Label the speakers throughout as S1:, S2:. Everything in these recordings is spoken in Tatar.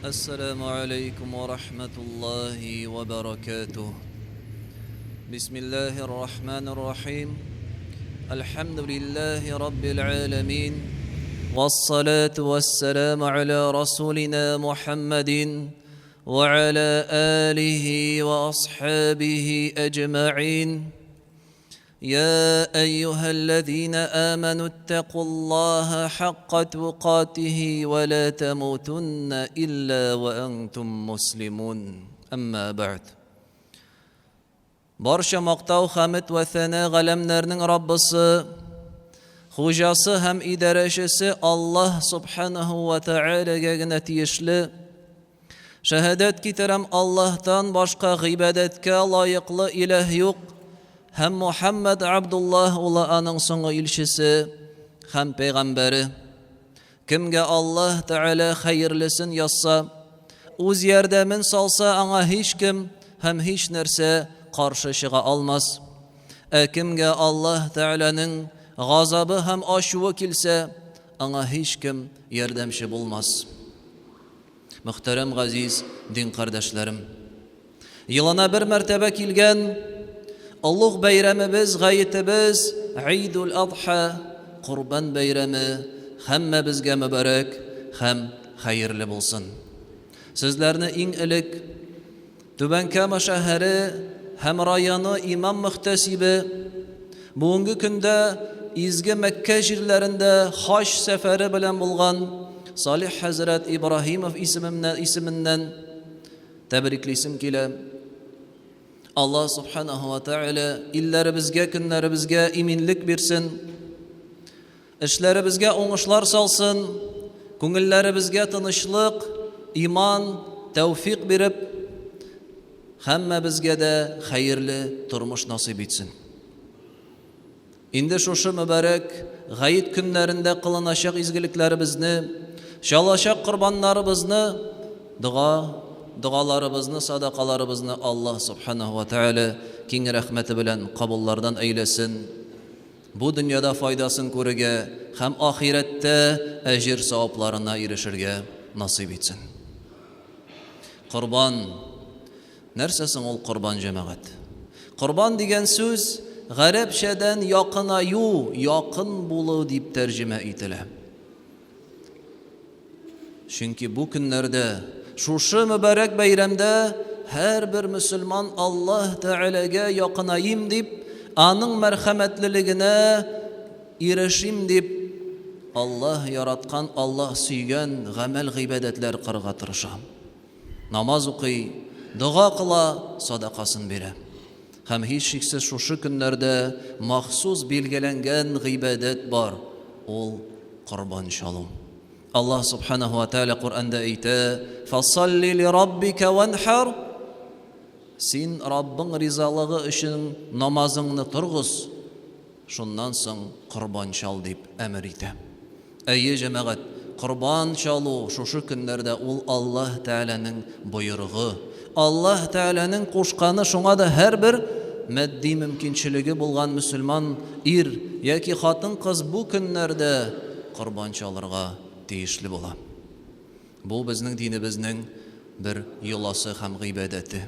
S1: السلام عليكم ورحمة الله وبركاته. بسم الله الرحمن الرحيم. الحمد لله رب العالمين، والصلاة والسلام على رسولنا محمد وعلى آله وأصحابه أجمعين. يا أيها الذين آمنوا اتقوا الله حق تقاته ولا تموتن إلا وأنتم مسلمون. أما بعد. Barcha maqtav, hamd va sana g'alamlarning Robbisi, xo'jasi ham idarachisi Allah subhanahu va taolaga tegishli. Shahodat kitaram Allohdan boshqa ibodatga loyiqli iloh yo'q. Hem Muhammed Abdullah ola aның soңгы ilchisi, hem peygamberi. Kimge Allah Teala hayırlısın yazsa, o'z yardamin salsa anga hiç kim hem hiç narsa qarşı çığa almaz. Kimge Allah Teala'nın gazabı hem aşuvu kilse, anga hiç kim yardımcı bulmaz. Muhterem gaziz din kardeşlerim, yılına bir mertebe kilgen Allah bayramımız, gayetimiz Eidul Adha, Kurban bayramı hem bizge mübarek hem hayırlı bulsun. Sizlerine in ilik Tübenkama şehri hem rayonu imam muhtesibi bugünkü günde izgi Mekke jirlerinde haç seferi bilen bulgan Salih Hazret İbrahimov isiminden tebriklisim kile. Allah subhanahu wa ta'ala illerimizge, günlerimizge iminlik versin. İşlerimizge oңышlar salsın. Көңілләребезгә тынычлык, иман, тәүфик биреп, һәммәбезгә дә хәерле тормыш насыйп итсен. Инде шушы mübarәк гайет көннәрендә кылыначак изгелекләребезне, шалачак курбаннарыбызны, dualarımızı, sadakalarımızı Allah subhanahu ve teala keng rahmeti bilen kabullardan eylesin. Bu dünyada faydasını görüge hem ahirette ecir savaplarına erişirge nasip etsin. Kurban, nersesin ol kurban cemaat? Kurban diyen söz Garipçeden yakınayu, yakın bulu deyip tercüme etile. Çünkü bu günlerde şuşu mübarek bayramda her bir Müslüman Allah Teala'ga yakınayım deyip, anın merhametliligine erişim deyip, Allah yaratkan, Allah suygan gamel gıybadetler qırığa tırışam. Namaz okuy, dua kıla, sadakasını bere. Hem hiç şeksiz şuşu günlerde mahsus belgelengen gıybadet var. Ol kurban şalom. Allah subhanahu wa ta'ala Kur'an'da ayta "Fasalli li rabbika wanhar." Sen Rabbin rizalığı için namazını turğuz. Şundan soň kurban çal deyip emir ite. Ey cemaat, kurban çalu şuşu günlerde ol Allah Teala'nın buyruğu. Allah Teala'nın koşkanı, şuna da her bir maddi mümkinçiligi bulgan Müslüman er yoki xotin qiz bu günlerde kurban çalırga deyişli bola. Bu bizning dinimizning bir yolası hem gıybadeti.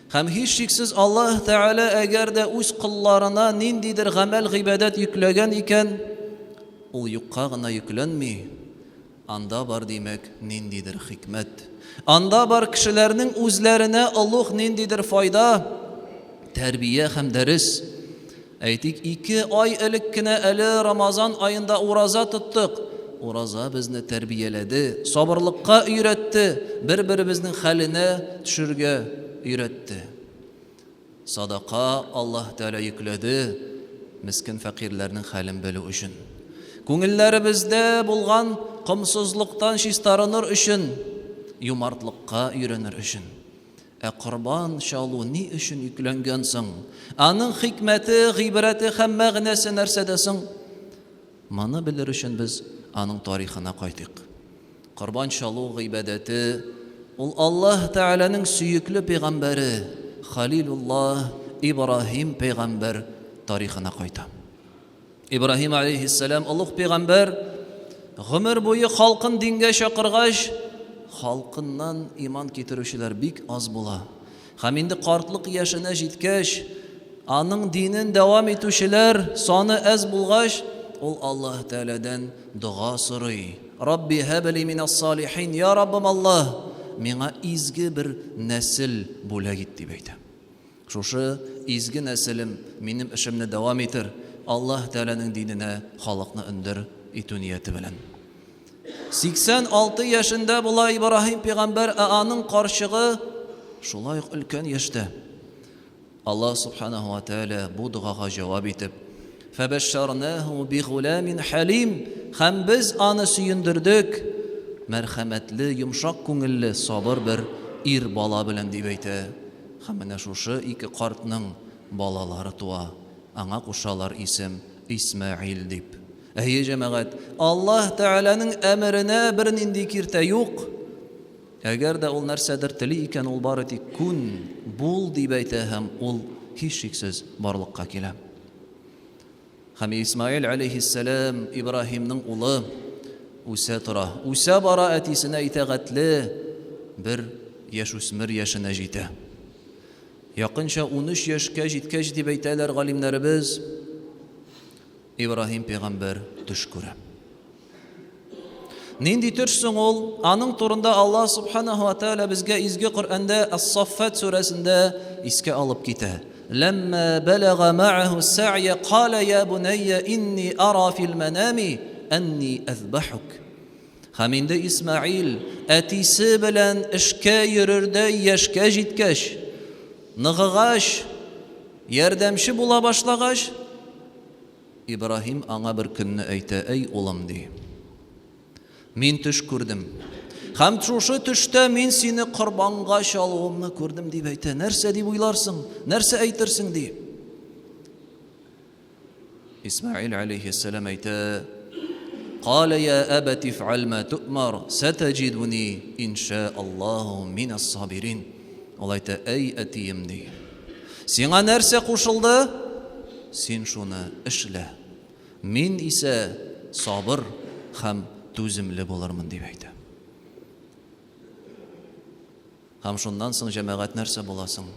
S1: Hem hiç şeksiz Allah Teala eğer de öz kullarına nindidir gamel gıybadet yüklegen iken, ol yukka gına yüklenmi. Anda var demek nindidir hikmet. Anda var kişilerinin özlerine Allah nindidir fayda, terbiye hem deriz. Aytik 2 ay ilikkine eli Ramazan ayında uraza tuttuk. Uraza bizni terbiyeledi, sabırlıkka öğretti, birbirimizin haline düşürge öğretti. Sadaka Allah Teala yükledi, miskin fakirlerinin halin bölü üçün. Köngüllerimizde bulgan qımsızlıktan şistaranır üçün, yumartlıkka öğrenir üçün. Kurban şalu ni üçün yüklengensin? Anın hikmeti, gıybireti hem mağnesi nersedesin? Mana bilir üçün biz anın tarihine qaytık. Kurban şalu gıybadeti ol Allah Teala'nın süyüklü peygamberi Halilullah İbrahim peygamber tarihine qayta. İbrahim aleyhisselam Allah peygamber ömür boyu halkın dinge şakırgaş, халкыннан иман китерүчеләр бик аз була. Һәм инде картлык яшенә җиткәч, аның динен дәвам итүчеләр саны аз булгач, ул Аллаһ Тәгаләдән дуга сорый. Рабби һәбли минас салихин, я Раббым Аллаһ, миңа изге бер нәсел бүләк ит дип әйтә. Шушы изге нәселем минем эшемне дәвам итер, Аллаһ Тәгаләнең диненә халыкны өндер итү нияте белән. 86 яшендә була Ибраһим пәйгамбәр, аның карчыгы шулай ук өлкән яшьтә. Аллаһ Субханаһу ва Тәгалә бу дугага җавап итеп, фабашшарнаһу бигуламин халим, һәм без аны сөендердек мәрхәмәтле, йомшак күңелле, сабыр бер ир бала белән дип әйтә. Һәм менә шушы ике картның балалары туа. Аңа кушалар исем Исмаил дип. Әйе җәмәгать, Аллаһ Тәгаләнең әмеренә бер нинди киртә юк. Әгәр дә ул нәрсәдер тели икән, ул бары тик күн, бул дип әйтә, һәм ул һичшиксез барлыкка килә. Һәм Исмаил алейһиссалам Ибраһимның улы үсә тора. Үсә бара, әтисенә итәгатьле бер яшүсмер яшенә җитә. Якынча 13 яшькә җиткәч дип әйтәләр галимнәребез, Ибраһим пәйгамбәр төш күрә. Нинди төш соң ул? Аның турында Аллаһ Субханаһу ва Тәгалә безгә изге Коръәндә Ас-Саффат сүрәсендә искә алып китә. Ләммә балага ма'аху as-сa'я qala ya bunayya inni ara fil manami anni azbahuk. Һәм инде Исмаил әтисе белән эшкә йөрердә яшькә җиткәч, ныгыгач, ярдәмче була башлагач, Ибраһим аңа бер көнне әйтә: "Эй улым," ди, "Мин төш күрдем. Һәм шушы төштә мин сине корбанга чалуымны күрдем," дип әйтә. Нәрсә дип уйларсың? Нәрсә әйтерсең ди? Исмаил алейһиссалам әйтә: "Qala ya abati fa'al ma tu'mar, satajiduni insha'Allahu minas sabirin." Ул әйтә: "Эй әтием," ди, "Сиңа нәрсә кушылды? Син шуны эшлә. Мин исә сабыр һәм түземле булырмын," дип әйтә. Һәм шуннан соң җәмәгать нәрсә буласың?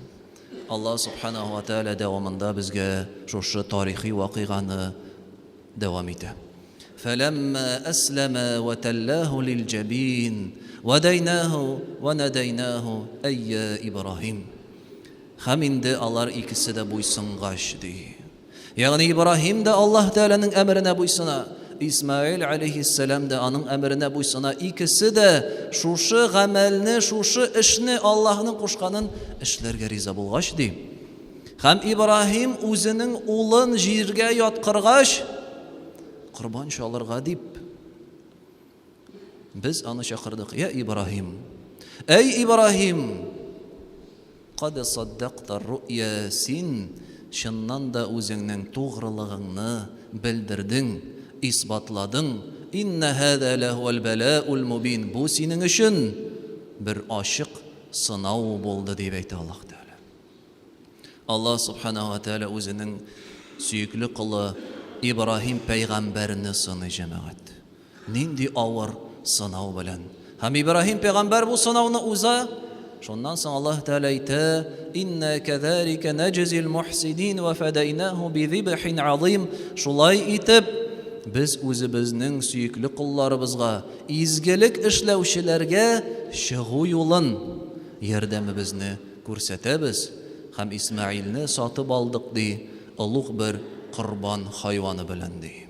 S1: Аллаһ Субханаһу ва Тәгалә дәвамында безгә шушы тарихи вакыйганы дәвам итә. فَلَمَّا أَسْلَمَا وَتَلَّاهُ لِلْجَبِينِ وَدَيْنَاهُ وَنَدَيْنَاهُ أَيَّ إِبْرَاهِيمُ. Һәм инде алар икесе дә буйсынгач ди. Ягъни Ибраһим да Аллаһ Тәгаләнең әмеренә буйсына, Исмаил алейһиссалам да аның әмеренә буйсына. Икесе дә шушы гамәлне, шушы эшне, Аллаһның кушканын эшләргә риза булгач ди. Һәм Ибраһим үзенең улын җиргә яткыргач, корбан чалырга дип, без аны чакырдык. "Я Ибраһим, эй Ибраһим, قد صدقت الرؤيا син чыннан да үзеңнең тугрылыгыңны белдердең, исбатладың. Инна һәза лаһуал балаул мубин. Бу синең өчен бер ачык сынау булды," дип әйтә Аллаһ Тәгалә. Аллаһ Субханаһу ва Тәгалә үзенең сөекле кулы Ибраһим пәйгамбәрне сыный җәмәгать. Нинди авыр сынау белән. Һәм Ибраһим пәйгамбәр бу сынауны уза. Шуннан соң Аллаһ Тәгалә әйтә: "Инна кәзалика наҗзил мухсинин ва фадайнаһу бидибхин азим." Шулай итеп, без үзебезнең сөекле кулларыбызга, изгелек эшләүчеләргә чыгу юлын, ярдәмебезне күрсәтәбез. Һәм Исмаилне сатып алдык ди, улуг бер корбан хайваны белән ди.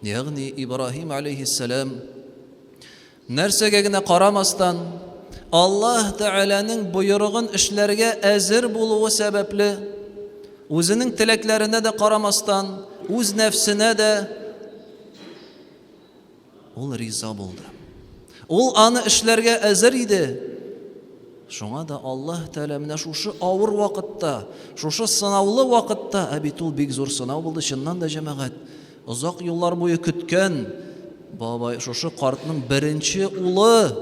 S1: Ягъни Ибраһим алейһиссалам нәрсәгә генә карамастан, Аллаһ Тәгаләнең буйрыгын эшләргә әзер булуы сәбәпле, үзенең теләкләренә дә карамастан, үз нәфсенә дә ул риза булды. Ул аны эшләргә әзер иде. Шуңа да Аллаһ Тәгалә менә шушы авыр вакытта, шушы сынаулы вакытта, бит ул бик зур сынау булды чыннан да җәмәгать. Озак еллар буе көткән бабай, шушы картның беренче улы,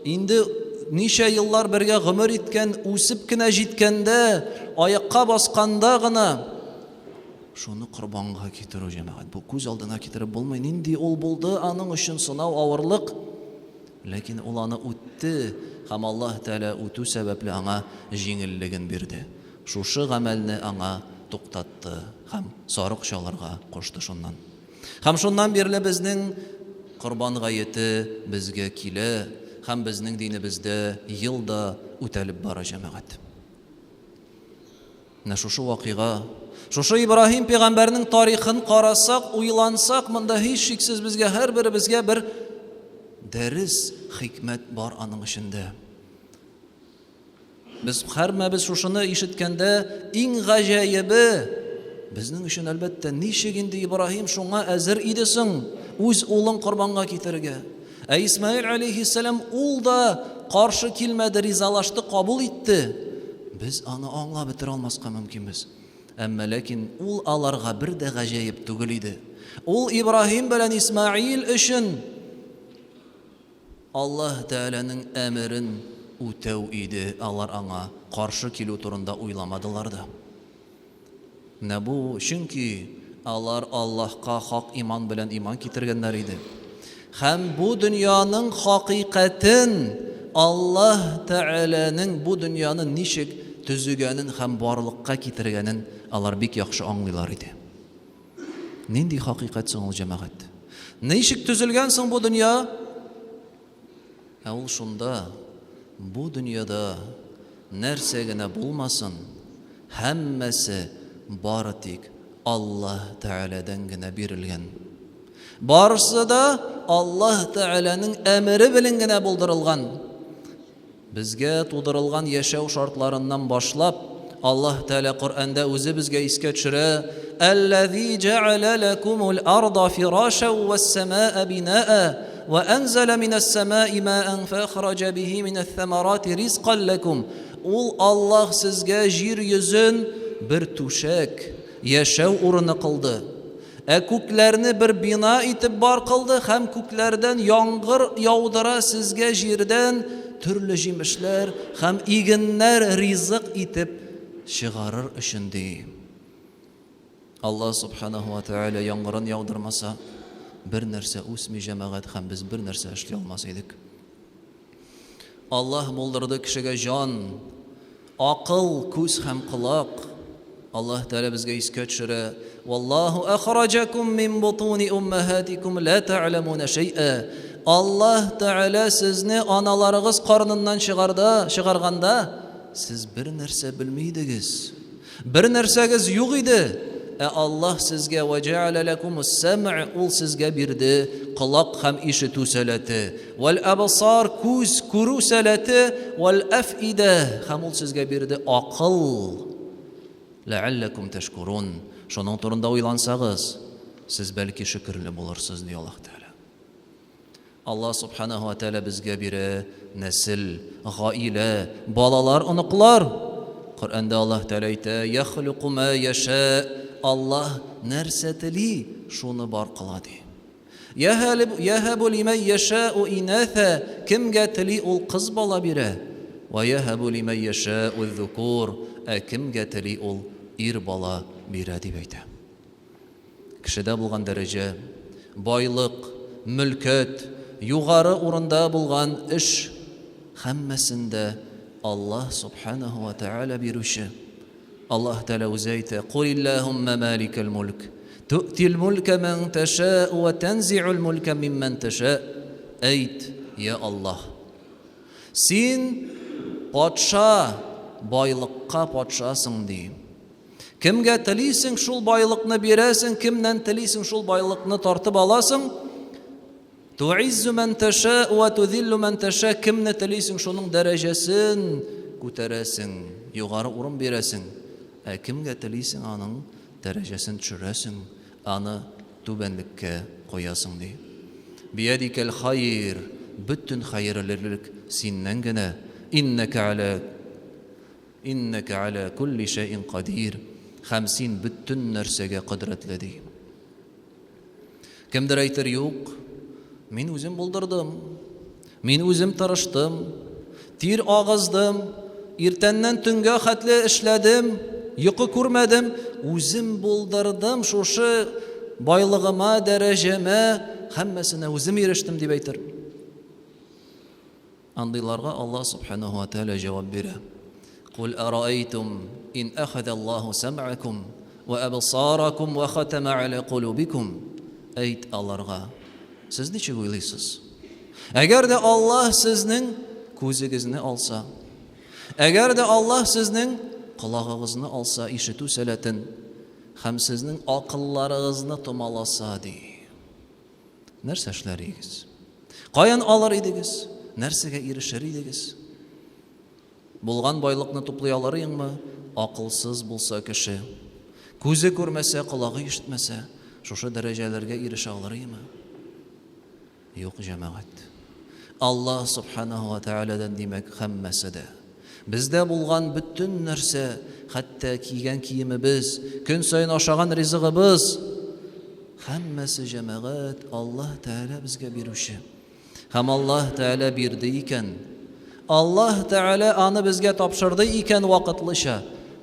S1: инде ничә еллар бергә гомер иткән, үсеп кенә җиткәндә, аякка басканда гына шуны корбанга китерү җәмәгать. Бу күз алдына китереп булмый. Нинди ул булды аның өчен сынау, авырлык. ләкин ул аны үтте, һәм Аллаһ Тәгалә үтү сәбәпле аңа җиңеллеген бирде. Шушы гамәлне аңа туктатты һәм сарык чалырга кушты шуннан. Һәм шуннан бирле безнең Корбан гаете безгә килә, һәм безнең динебездә елда үтәлеп бара җәмәгать. Шушы вакыйга, шушы Ибраһим пәйгамбәрнең тарихын карасак, уйлансак, монда һич шиксез безгә һәрберебезгә бер дәрес, хикмәт бар аның эчендә. Без һәрмәбез шушыны ишеткәндә иң гаҗәебе безнең өчен әлбәттә ничек инде Ибраһим шуңа әзер иде соң үз улын корбанга китерергә. Исмаил алейхиссалам ул да каршы килмәде, ризалашты, кабул итте. Без аны аңлап бетерә алмаска мөмкинбез. Әмма ләкин ул аларга бер дә гаҗәеп түгел иде. Ул Ибраһим белән Исмаил өчен Аллаһ Тәгаләнең әмерен үтәү иде. Алар аңа каршы килү турында уйламадылар да. Менә бу чөнки алар Аллаһка хак иман белән иман китергәннәр иде. Һәм бу дөньяның хакыйкатен, Аллаһ Тәгаләнең бу дөньяны ничек төзегәнен һәм барлыкка китергәнен алар бик яхшы аңлыйлар иде. Нинди хакыйкать соң ул җәмәгать? Ничек төзелгән соң бу дөнья? Ул шунда, бу дөньяда нәрсә генә булмасын, һәммәсе бары тик Аллаһ Тәгаләдән генә бирелгән. Барысы да Аллаһ Тәгаләнең әмере белән генә булдырылган. Безгә тудырылган яшәү шартларыннан башлап, Аллаһ Тәгалә Коръәндә үзе безгә искә төшерә: "Аллазî джа'ала лакумул арда фирашан вас-самаа'a бина'a ва анзала минас-самаа'i ма'ан фахраджа биһи минас-самарати ризқан лакум." Ул Аллаһ сезгә җир йөзен бер түшәк, яшәү урыны кылды. Күкләрне бер бина итеп бар кылды һәм күкләрдән яңгыр яудыра сезгә җирдән төрле җимешләр һәм игеннәр ризык итеп чыгарыр өчен ди. Аллаһ Субханаһу ва Тәгалә яңгырын яудырмаса, бер нәрсә үсми җәмәгать һәм без бер нәрсә эшли алмас идек. Аллаһ булдырды кешегә җан, акыл, күз һәм колак. Аллаһ Тәгалә безгә искә төшерә: "Валлаһу ахраҗакум мин бутуни уммахатикум ла та'ламуна шай'a." Аллаһ Тәгалә сезне аналарыгыз карныннан чыгарганда, сез бер нәрсә белмидегез. Бер нәрсәгез юк иде. Аллаһ сезгә ваҗа'ала лакумус-сам'а, ул сезгә бирде колак һәм ишетү сәләте, вал абсар, күз күрү сәләте, вал афида, һәм ул сезгә бирде акыл. Ла'аллакум ташкурун. Шуның турында уйлансагыз, сез бәлки шөкерле булырсыз ди Аллаһ Тәгалә. Аллаһ Субханаһу ва Тәгалә безгә бирә нәсел, гаилә, балалар, оныклар. Коръәндә Аллаһ Тәгалә әйтә: "Яхлуқу ма яша." Аллаһ нәрсә тели, шуны бар кыла ди. Яһабу лиман яша'у инатha. Кемгә тели ул кыз бала бирә. Ва яһабу лиман яша'у ذкур. Кемгә тели ул ир бала бирә дип әйтә. Кешедә булган дәрәҗә, байлык, мөлкәт, югары урында булган эш, һәммәсендә Аллаһ Субханаһу ва Тәгалә бирүче. Аллаһ Тәгалә үзе әйтә: "Кулиллаһумма маликал мулк, ту'тил мулка ман таша'у ва танзи'ул мулка мимман таша'у." Әйт, я Аллаһ, син патша, байлыкка патшасың ди. Кемгә телисең шул байлыкны бирәсең, кемнән телисең шул байлыкны тартып аласың. Ту'иззу ман таша'у ва tudhillu ман таша'у. Кемне телисең шуның дәрәҗәсен күтәрәсең, югары урын бирәсең. Кемгә телисең аның дәрәҗәсен төшерәсең, аны түбәнлеккә куясың ди. Биядикәл хайр, бүтән хайрлык синнән генә. Иннәка аля кулли шайин кадир. Һәм син бүтән нәрсәгә кудрәтле ди. Кемдер әйтер: "Юк, мин үзем булдырдым. Мин үзем тырыштым, тир агыздым, иртәннән төнгә хәтле эшләдем, йокы күрмәдем, үзем булдырдым шушы байлыгыма, дәрәҗәмә, һәммәсенә үзем ирештем" дип әйтер. Андыйларга Аллах субханаһу ва тааля җавап бирә. Кул арайтум ин ахада Аллаһу сам'акум ва абсаракум ва хатама аля кулубикум. Әйт аларга, сез ничек уйлыйсыз? Әгәр дә Аллаһ сезнең күзегезне алса, әгәр дә Аллаһ сезнең колагыгызны алса, ишетү сәләтен, һәм сезнең акылларыгызны томаласа ди. Нәрсә эшләр идегез? Каян алыр идегез? Нәрсәгә ирешер идегез? Булган байлыкны туплый алырыңмы? Акылсыз булса кеше, күзе күрмәсә, колагы ишетмәсә, шушы дәрәҗәләргә ирешә алырымы? Юк, җәмәгать. Аллаһ субханаһу ва тааладан димәк һәммәсе дә. Бездә булган бөтен нәрсә, хәтта кигән киемебез, көн сайын ашаган ризыгыбыз, һәммәсе җәмәгать Аллаһ Тәгалә безгә бирүче. Һәм Аллаһ Тәгалә бирде икән. Аллаһ Тәгалә аны безгә тапшырды икән вакытлыча.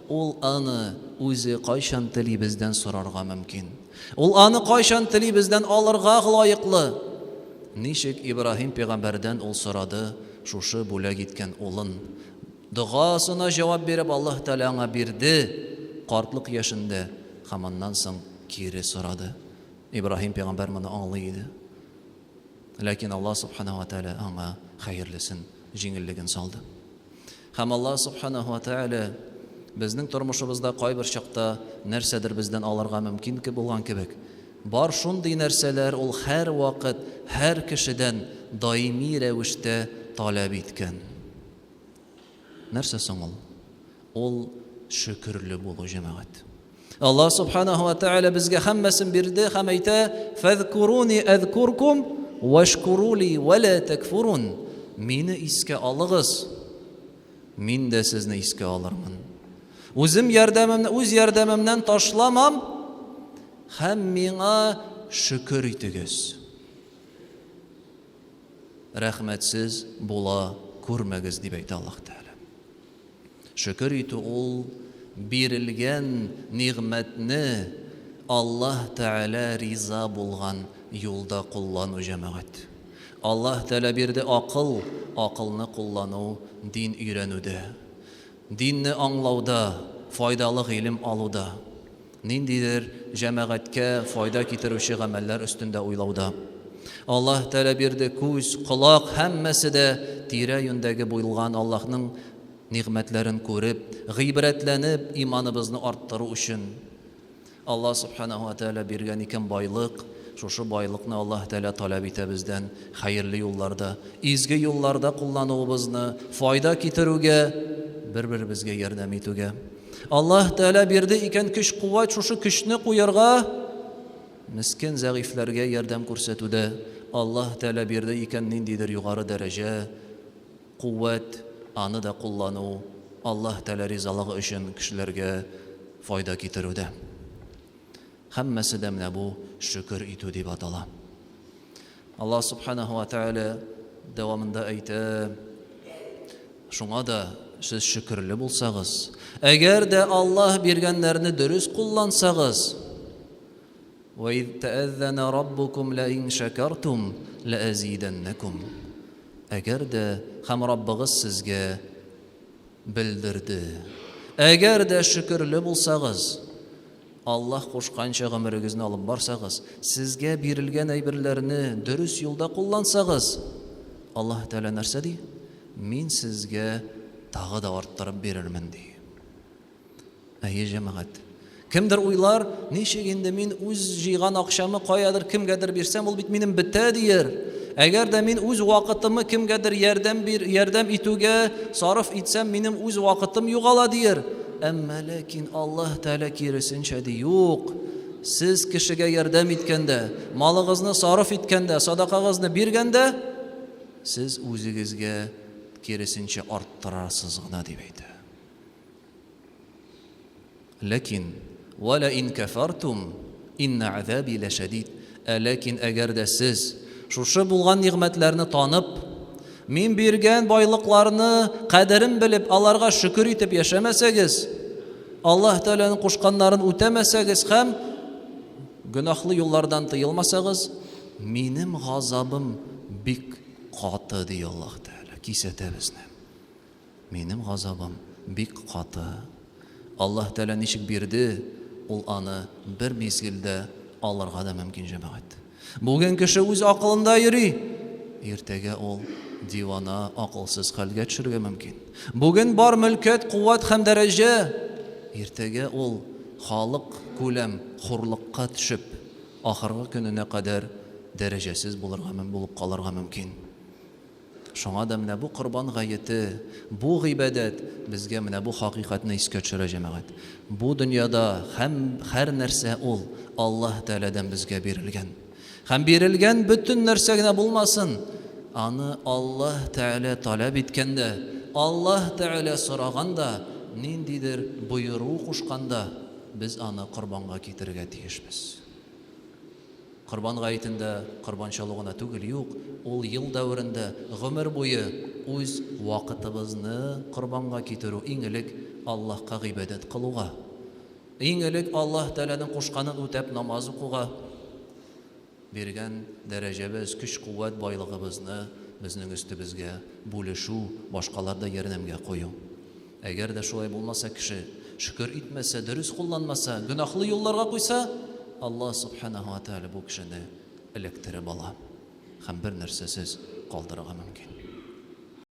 S1: Ул аны үзе кайчан тели бездән сорарга мөмкин. Ул аны кайчан тели бездән алырга лаеклы. Ничек Ибраһим пәйгамбәрдән ул сорады, шушы бүләк иткән улын. Дугасына җавап биреп Аллаһ Тәгалә аңа бирде, картлык яшендә, һәм аннан соң кире сорады. Ибраһим пәйгамбәр моны аңлый иде. Ләкин Аллаһ субханаһу ва тааля аңа хәерлесен, җиңеллеген салды. Һәм Аллаһ субханаһу ва тааля безнең тормышыбызда кайбер чакта нәрсәдер бездән алырга мөмкин булган кебек, бар шундый нәрсәләр ул һәр вакыт, һәр кешедән даими рәвештә таләп иткән. Нәрсә соң ул? Ул шөкерле булу, җәмәгать. Аллаһ субханаһу ва тааля безгә һәммәсен бирде һәм әйтә: "Фазкуруни азкуркум вашкурули ва ла такфурун." Мине искә алыгыз, мин дә сезне искә алырмын. Үз ярдәмемнән ташламам, һәм миңа шөкер итегез. Рәхмәтсез була күрмәгез дип әйтә Аллаһ Тәгалә. Шөкер итү ул бирелгән нигъмәтне Аллаһ Тәгалә риза булган юлда куллану, җәмәгать. Аллаһ Тәгалә бирде акыл, акылны куллану дин өйрәнүдә, динне аңлауда, файдалы гыйлем алуда, ниндидер җәмәгатькә файда китерүче гамәлләр өстендә уйлауда. Аллаһ Тәгалә бирде күз, колак, һәммәсе дә тирә-юньдәге буйлган Аллаһның нигъмәтләрен күреп, гыйбрәтләнеп, иманыбызны арттыру өчен. Аллаһ субханаһу ва тааля биргән икән байлык, шушы байлыкны Аллаһ Тәгалә таләп итә бездән хәерле юлларда, изге юлларда куллануыбызны, файда китерүгә, бер-беребезгә ярдәм итүгә. Аллаһ Тәгалә бирде икән көч-куәт, шушы көчне куярга, мискин зәгыйфләргә ярдәм күрсәтүдә. Аллаһ Тәгалә бирде икән ниндидер югары дәрәҗә, куәт, аны да куллану, Аллаһ Тәгалә ризалыгы өчен кешеләргә файда китерүдә. Һәммәсе дә менә бу шөкер итү дип атала. Аллаһ субханаһу ва тааля дәвамында әйтә: "Шуңа да сез шөкерле булсагыз, әгәр дә Аллаһ биргәннәрне дөрес куллансагыз, ва из тәәззәнә раббукум ла ин шакартум ла азиданнакум." Әгәр дә һәм Раббыгыз сезгә белдерде, әгәр дә шөкерле булсагыз, Аллаһ кушканча гомерегезне алып барсагыз, сезгә бирелгән әйберләрне дөрес юлда куллансагыз, Аллаһ Тәгалә нәрсә ди? Мин сезгә тагы да арттырып бирермен ди. Әйе, җәмәгать. Кемдер уйлар, ничек инде мин үз җыйган акчамы каядыр кемгәдер бирсәм, ул бит минем бетә дияр. Әгәр дә мин үз вакытымны кемгәдер ярдәм итүгә сарыф итсәм, минем үз вакытым югала дияр. Әмма ләкин Аллаһ Тәгалә киресенчә ди, юк. Сез кешегә ярдәм иткәндә, малыгызны сарыф иткәндә, садакагызны биргәндә, сез үзегезгә киресенчә арттырасыз гына дип әйтә. Ләкин вала ин кафартум инна азаби лашадид. Ләкин әгәр дә сез шушы булган нигъмәтләрне танып, мин биргән байлыкларны кадерен белеп, аларга шөкер итеп яшәмәсәгез, Аллаһ Тәгаләнең кушканнарын үтәмәсәгез һәм гөнаһлы юллардан тыелмасагыз, минем газабым бик каты ди Аллаһ Тәгалә. кисәтә безне. Минем газабым бик каты. Аллаһ Тәала ничек бирде, ул аны бер мизгелдә алырга да мөмкин җәмәгать. Бүген кеше үз акылында йөри, иртәгә ул дивана, акылсыз хәлгә төшәргә мөмкин. Бүген бар мөлкәт, куәт һәм дәрәҗә, иртәгә ул халык күләм хурлыкка төшеп, ахыргы көненә кадәр дәрәҗәсез булып калырга мөмкин. Шуңа да менә бу Корбан гаете, бу гыйбадәт безгә менә бу хакыйкатьне искә төшерә җәмәгать. Бу дөньяда һәм һәр нәрсә ул Аллаһ Тәаләдән безгә бирелгән. Һәм бирелгән бөтен нәрсә генә булмасын, аны Аллаһ Тәалә таләп иткәндә, Аллаһ Тәалә сораганда, ниндидер буйру кушканда, без аны корбанга китерергә тиешбез. Корбан гаетендә корбанчалык гына түгел, юк, ул ел дәврендә гомер буе үз вакытыбызны корбанга китерү, иң элек Аллаһка гыйбадәт кылуга, иң элек Аллаһ Тәаләнең кушканын үтәп намаз укуга, биргән дәрәҗәбез, көч-куәт, байлыгыбызны безнең өстебезгә бүлешү, башкаларда ярдәмгә кую. Әгәр дә шулай булмаса, кеше шөкер итмәсә, дөрес кулланмаса, гөнаһлы юлларга куйса, Аллаһ Субханаһу ва Тәала бу кешене эләктереп ала һәм бер нәрсәсез калдырырга мөмкин.